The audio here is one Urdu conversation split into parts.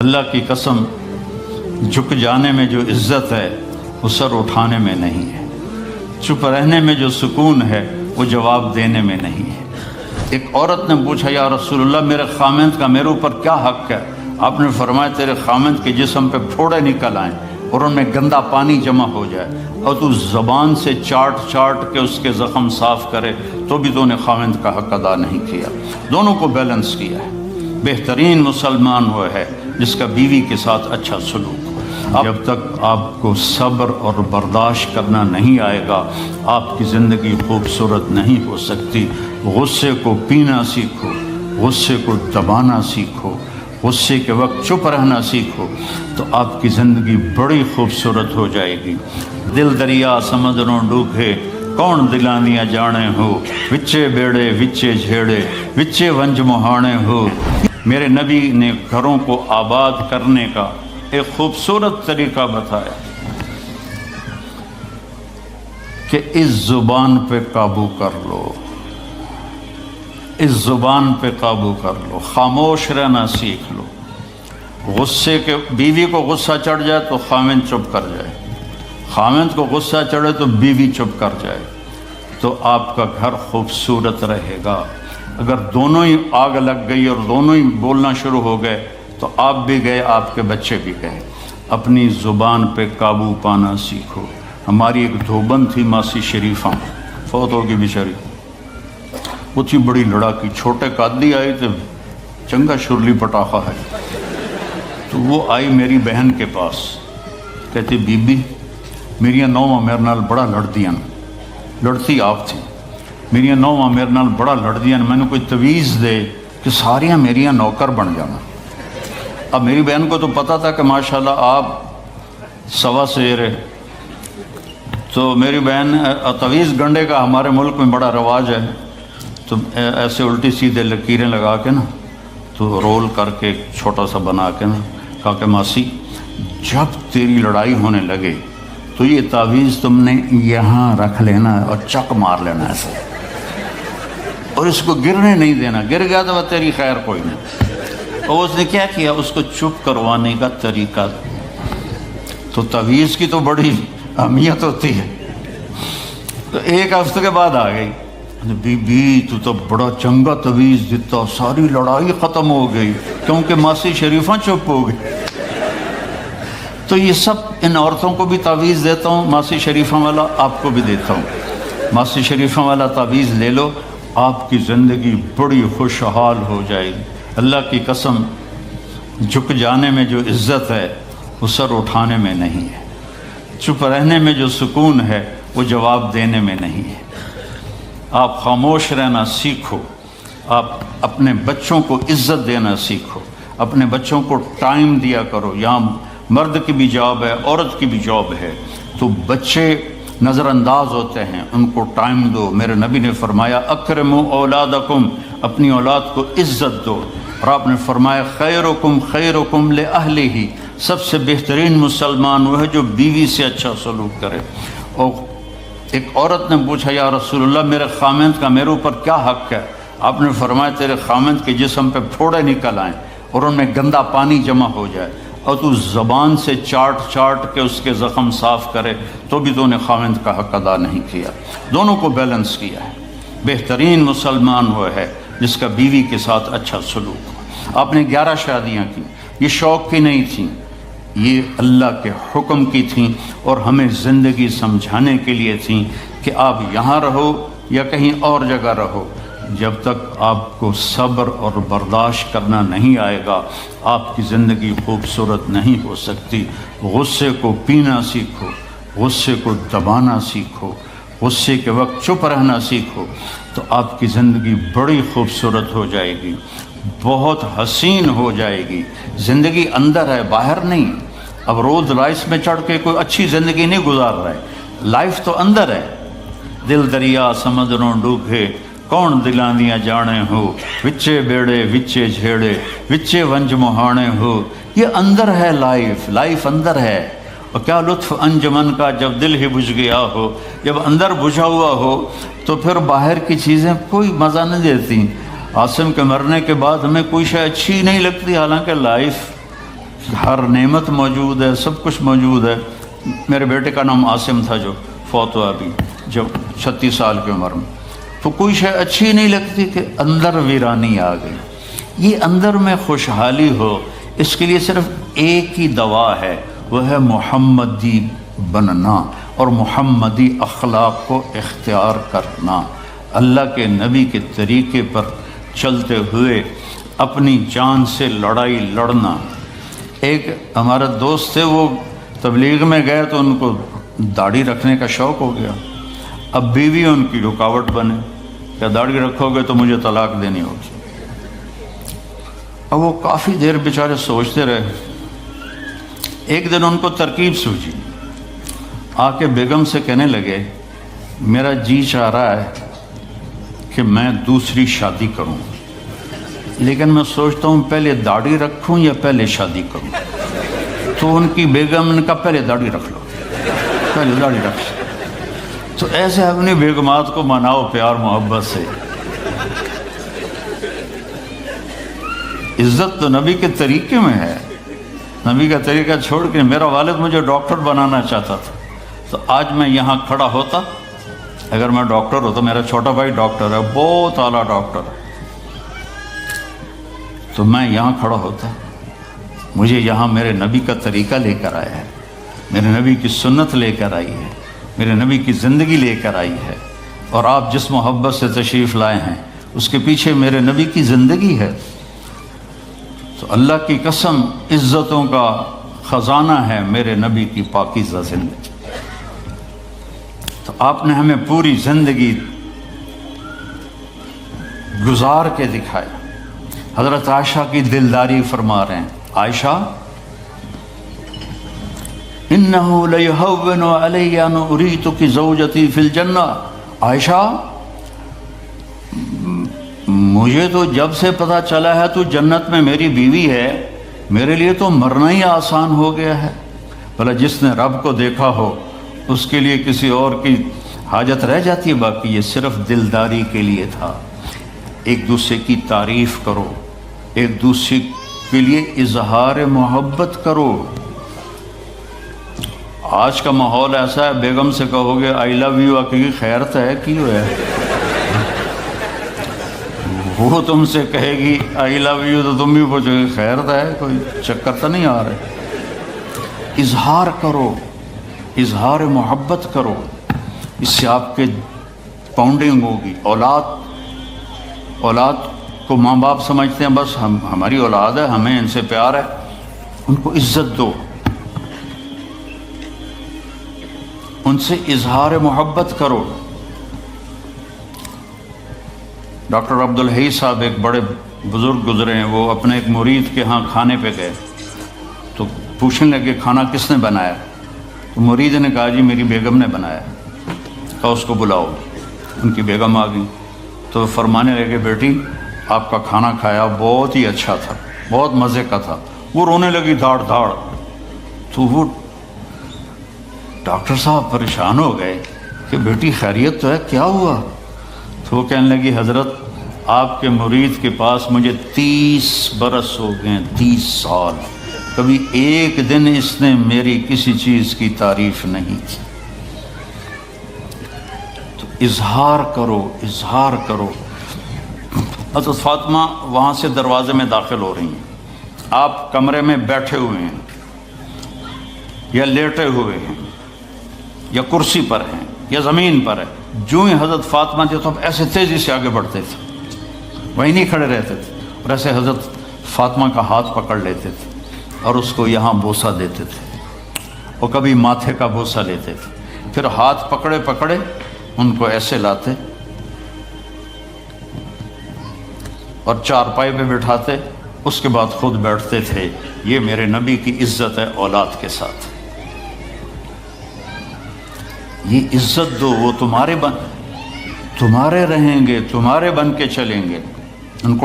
اللہ کی قسم، جھک جانے میں جو عزت ہے وہ سر اٹھانے میں نہیں ہے، چپ رہنے میں جو سکون ہے وہ جواب دینے میں نہیں ہے۔ ایک عورت نے پوچھا، یا رسول اللہ میرے خامند کا میرے اوپر کیا حق ہے؟ آپ نے فرمایا تیرے خامند کے جسم پہ پھوڑے نکل آئیں اور ان میں گندا پانی جمع ہو جائے اور تو زبان سے چاٹ کے اس کے زخم صاف کرے تو بھی تو نے خامند کا حق ادا نہیں کیا۔ دونوں کو بیلنس کیا ہے۔ بہترین مسلمان وہ ہے جس کا بیوی کے ساتھ اچھا سلوک ہو۔ جب تک آپ کو صبر اور برداشت کرنا نہیں آئے گا آپ کی زندگی خوبصورت نہیں ہو سکتی۔ غصے کو پینا سیکھو، غصے کو دبانا سیکھو، غصے کے وقت چپ رہنا سیکھو تو آپ کی زندگی بڑی خوبصورت ہو جائے گی۔ دل دریا سمندروں ڈوبے کون دلانیاں جانے ہو، وچے بیڑے وچے جھیڑے وچے ونج مہانے ہو۔ میرے نبی نے گھروں کو آباد کرنے کا ایک خوبصورت طریقہ بتایا کہ اس زبان پہ قابو کر لو، اس زبان پہ قابو کر لو، خاموش رہنا سیکھ لو۔ غصے کے بیوی کو غصہ چڑھ جائے تو خامند چپ کر جائے، خامند کو غصہ چڑھے تو بیوی چپ کر جائے تو آپ کا گھر خوبصورت رہے گا۔ اگر دونوں ہی آگ لگ گئی اور دونوں ہی بولنا شروع ہو گئے تو آپ بھی گئے، آپ کے بچے بھی گئے۔ اپنی زبان پہ قابو پانا سیکھو۔ ہماری ایک دھوبن تھی ماسی شریفہ، فوت ہوگی بیچاری، وہ تھی بڑی لڑاکی، چھوٹے قادی آئے تھے، چنگا شرلی پٹاخہ ہے، تو وہ آئی میری بہن کے پاس، کہتی بی بی میریاں نوواں میرے نال بڑا لڑدیاں، لڑتی آپ تھی، میریاں نوواں میرے نال بڑا لڑدیاں، میں نے کوئی تویز دے کہ ساریاں میریاں نوکر بن جانا۔ اب میری بہن کو تو پتہ تھا کہ ماشاءاللہ آپ سوا سیر ہے، تو میری بہن تویز گنڈے کا ہمارے ملک میں بڑا رواج ہے، تو ایسے الٹی سیدھے لکیریں لگا کے نا تو رول کر کے چھوٹا سا بنا کے نا کہا کہ ماسی جب تیری لڑائی ہونے لگے تو یہ تعویذ تم نے یہاں رکھ لینا اور چک مار لینا ایسے، اور اس کو گرنے نہیں دینا، گر گیا تو وہ تیری خیر کوئی نہیں۔ اور اس نے کیا کیا، اس کو چپ کروانے کا طریقہ، تو تعویذ کی تو بڑی اہمیت ہوتی ہے۔ تو ایک ہفتے کے بعد آ گئی، بی بی تو بڑا چنگا تعویذ دیتا، ساری لڑائی ختم ہو گئی کیونکہ ماسی شریفہ چپ ہو گئی۔ تو یہ سب ان عورتوں کو بھی تعویذ دیتا ہوں، ماسی شریفہ والا آپ کو بھی دیتا ہوں، ماسی شریفہ والا تعویذ لے لو، آپ کی زندگی بڑی خوشحال ہو جائے گی۔ اللہ کی قسم، جھک جانے میں جو عزت ہے وہ سر اٹھانے میں نہیں ہے، چپ رہنے میں جو سکون ہے وہ جواب دینے میں نہیں ہے۔ آپ خاموش رہنا سیکھو، آپ اپنے بچوں کو عزت دینا سیکھو، اپنے بچوں کو ٹائم دیا کرو۔ یہاں مرد کی بھی جاب ہے، عورت کی بھی جاب ہے، تو بچے نظر انداز ہوتے ہیں، ان کو ٹائم دو۔ میرے نبی نے فرمایا اکرموا اولادکم، اپنی اولاد کو عزت دو، اور آپ نے فرمایا خیرکم خیرکم لأہلہ، سب سے بہترین مسلمان وہ ہے جو بیوی سے اچھا سلوک کرے۔ اور ایک عورت نے پوچھا، یا رسول اللہ میرے خامند کا میرے اوپر کیا حق ہے؟ آپ نے فرمایا تیرے خامند کے جسم پہ پھوڑے نکل آئیں اور ان میں گندا پانی جمع ہو جائے اور تو زبان سے چاٹ کے اس کے زخم صاف کرے تو بھی تو نے خامند کا حق ادا نہیں کیا۔ دونوں کو بیلنس کیا ہے۔ بہترین مسلمان وہ ہے جس کا بیوی کے ساتھ اچھا سلوک ہو۔ آپ نے 11 شادیاں کی، یہ شوق کی نہیں تھیں، یہ اللہ کے حکم کی تھیں اور ہمیں زندگی سمجھانے کے لیے تھیں کہ آپ یہاں رہو یا کہیں اور جگہ رہو، جب تک آپ کو صبر اور برداشت کرنا نہیں آئے گا آپ کی زندگی خوبصورت نہیں ہو سکتی۔ غصے کو پینا سیکھو، غصے کو دبانا سیکھو، غصے کے وقت چپ رہنا سیکھو تو آپ کی زندگی بڑی خوبصورت ہو جائے گی، بہت حسین ہو جائے گی۔ زندگی اندر ہے، باہر نہیں۔ اب رولز رائس میں چڑھ کے کوئی اچھی زندگی نہیں گزار رہا ہے، لائف تو اندر ہے۔ دل دریا سمندروں ڈوبے کون دلانیاں جانے ہو، وچے بیڑے وچے جھیڑے وچے ونج مہانے ہو۔ یہ اندر ہے، لائف اندر ہے۔ اور کیا لطف انجمن کا جب دل ہی بجھ گیا ہو، جب اندر بجھا ہوا ہو تو پھر باہر کی چیزیں کوئی مزہ نہیں دیتی۔ عاصم کے مرنے کے بعد ہمیں کوئی شے اچھی نہیں لگتی، حالانکہ لائف ہر نعمت موجود ہے، سب کچھ موجود ہے۔ میرے بیٹے کا نام عاصم تھا جو فوت ہوا ابھی جب 36 سال کی عمر میں، تو کوئی شے اچھی نہیں لگتی کہ اندر ویرانی آ گئی۔ یہ اندر میں خوشحالی ہو، اس کے لیے صرف ایک ہی دوا ہے، وہ ہے محمدی بننا اور محمدی اخلاق کو اختیار کرنا، اللہ کے نبی کے طریقے پر چلتے ہوئے اپنی جان سے لڑائی لڑنا۔ ایک ہمارا دوست تھے، وہ تبلیغ میں گئے تو ان کو داڑھی رکھنے کا شوق ہو گیا، اب بیوی ان کی رکاوٹ بنے کہ داڑھی رکھو گے تو مجھے طلاق دینی ہوگی۔ اب وہ کافی دیر بیچارے سوچتے رہے، ایک دن ان کو ترکیب سوچی، آ کے بیگم سے کہنے لگے میرا جی چاہ رہا ہے کہ میں دوسری شادی کروں، لیکن میں سوچتا ہوں پہلے داڑھی رکھوں یا پہلے شادی کروں۔ تو ان کی بیگم نے کہا پہلے داڑھی رکھ لو، پہلے داڑھی رکھ لو۔ تو ایسے اپنی بیگمات کو مناؤ پیار محبت سے۔ عزت تو نبی کے طریقے میں ہے، نبی کا طریقہ چھوڑ کے میرا والد مجھے ڈاکٹر بنانا چاہتا تھا، تو آج میں یہاں کھڑا ہوتا، اگر میں ڈاکٹر ہوتا، میرا چھوٹا بھائی ڈاکٹر ہے، بہت اعلیٰ ڈاکٹر ہے، تو میں یہاں کھڑا ہوتا۔ مجھے یہاں میرے نبی کا طریقہ لے کر آیا ہے، میرے نبی کی سنت لے کر آئی ہے، میرے نبی کی زندگی لے کر آئی ہے، اور آپ جس محبت سے تشریف لائے ہیں اس کے پیچھے میرے نبی کی زندگی ہے۔ تو اللہ کی قسم عزتوں کا خزانہ ہے میرے نبی کی پاکیزہ زندگی۔ تو آپ نے ہمیں پوری زندگی گزار کے دکھایا۔ حضرت عائشہ کی دلداری فرما رہے ہیں، عائشہ انہو لیہون علی ان اریتک زوجتی فی الجنہ، عائشہ مجھے تو جب سے پتہ چلا ہے تو جنت میں میری بیوی ہے، میرے لیے تو مرنا ہی آسان ہو گیا ہے۔ بھلا جس نے رب کو دیکھا ہو اس کے لیے کسی اور کی حاجت رہ جاتی ہے؟ باقی یہ صرف دلداری کے لیے تھا۔ ایک دوسرے کی تعریف کرو، ایک دوسرے کے لیے اظہار محبت کرو۔ آج کا ماحول ایسا ہے، بیگم سے کہو گے آئی لو یو، کی خیرت ہے کیوں ہے، وہ تم سے کہے گی آئی لو یو تو تم بھی پوچھو گے خیرت ہے، کوئی چکر تو نہیں آ رہا۔ اظہار کرو، اظہار محبت کرو، اس سے آپ کے پاؤنڈنگ ہوگی۔ اولاد کو ماں باپ سمجھتے ہیں بس ہماری اولاد ہے، ہمیں ان سے پیار ہے، ان کو عزت دو، ان سے اظہار محبت کرو۔ ڈاکٹر عبدالحی صاحب ایک بڑے بزرگ گزرے ہیں، وہ اپنے ایک مرید کے ہاں کھانے پہ گئے تو پوچھنے لگے کھانا کس نے بنایا؟ تو مرید نے کہا جی میری بیگم نے بنایا۔ کہا اس کو بلاؤ۔ ان کی بیگم آ گئی تو فرمانے لگے بیٹی آپ کا کھانا کھایا بہت ہی اچھا تھا، بہت مزے کا تھا۔ وہ رونے لگی دھاڑ دھاڑ۔ تو وہ ڈاکٹر صاحب پریشان ہو گئے کہ بیٹی خیریت تو ہے، کیا ہوا؟ تو وہ کہنے لگی حضرت آپ کے مرید کے پاس مجھے 30 برس ہو گئے، 30 سال، کبھی ایک دن اس نے میری کسی چیز کی تعریف نہیں کی۔ تو اظہار کرو، اظہار کرو۔ حضرت فاطمہ وہاں سے دروازے میں داخل ہو رہی ہیں، آپ کمرے میں بیٹھے ہوئے ہیں یا لیٹے ہوئے ہیں یا کرسی پر ہیں یا زمین پر ہے، جو ہی حضرت فاطمہ تھے تو ایسے تیزی سے آگے بڑھتے تھے، وہیں نہیں کھڑے رہتے تھے، اور ایسے حضرت فاطمہ کا ہاتھ پکڑ لیتے تھے اور اس کو یہاں بوسہ دیتے تھے، اور کبھی ماتھے کا بوسہ لیتے تھے، پھر ہاتھ پکڑے پکڑے ان کو ایسے لاتے اور چارپائی پہ بٹھاتے، اس کے بعد خود بیٹھتے تھے۔ یہ میرے نبی کی عزت ہے اولاد کے ساتھ۔ یہ عزت دو، وہ تمہارے رہیں گے، تمہارے بن کے چلیں گے۔ ان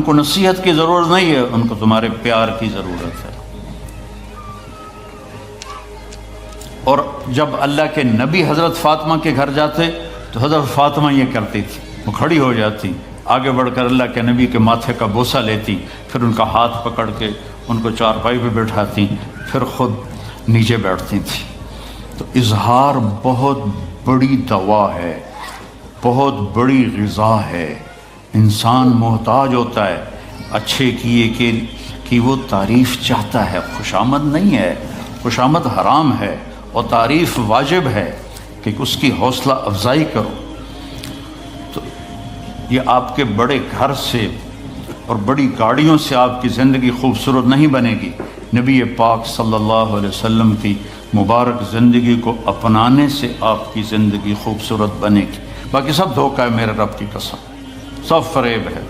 کو نصیحت کی ضرورت نہیں ہے، ان کو تمہارے پیار کی ضرورت ہے۔ اور جب اللہ کے نبی حضرت فاطمہ کے گھر جاتے تو حضرت فاطمہ یہ کرتی تھی، وہ کھڑی ہو جاتی، آگے بڑھ کر اللہ کے نبی کے ماتھے کا بوسہ لیتی، پھر ان کا ہاتھ پکڑ کے ان کو چارپائی پہ بٹھاتی پھر خود نیچے بیٹھتی تھیں۔ تو اظہار بہت بڑی دوا ہے، بہت بڑی غذا ہے۔ انسان محتاج ہوتا ہے اچھے کیے کہ وہ تعریف چاہتا ہے، خوشامد نہیں ہے، خوشامد حرام ہے، اور تعریف واجب ہے کہ اس کی حوصلہ افزائی کرو۔ تو یہ آپ کے بڑے گھر سے اور بڑی گاڑیوں سے آپ کی زندگی خوبصورت نہیں بنے گی، نبی پاک صلی اللہ علیہ وسلم کی مبارک زندگی کو اپنانے سے آپ کی زندگی خوبصورت بنے گی۔ باقی سب دھوکہ ہے، میرے رب کی قسم، سب فریب ہے۔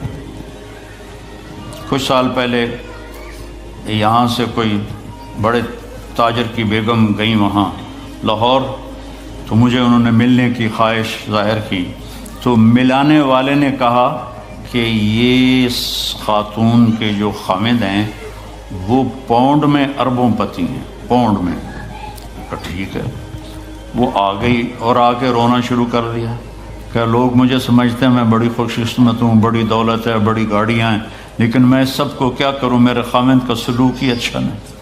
کچھ سال پہلے یہاں سے کوئی بڑے تاجر کی بیگم گئیں وہاں لاہور، تو مجھے انہوں نے ملنے کی خواہش ظاہر کی، تو ملانے والے نے کہا کہ یہ خاتون کے جو خامد ہیں وہ پاؤنڈ میں اربوں پتی ہیں، پاؤنڈ میں۔ کہا ٹھیک ہے۔ وہ آ گئی اور آ کے رونا شروع کر دیا کہ لوگ مجھے سمجھتے ہیں میں بڑی خوش قسمت ہوں، بڑی دولت ہے، بڑی گاڑیاں ہیں، لیکن میں سب کو کیا کروں، میرے خامد کا سلوک ہی اچھا نہیں۔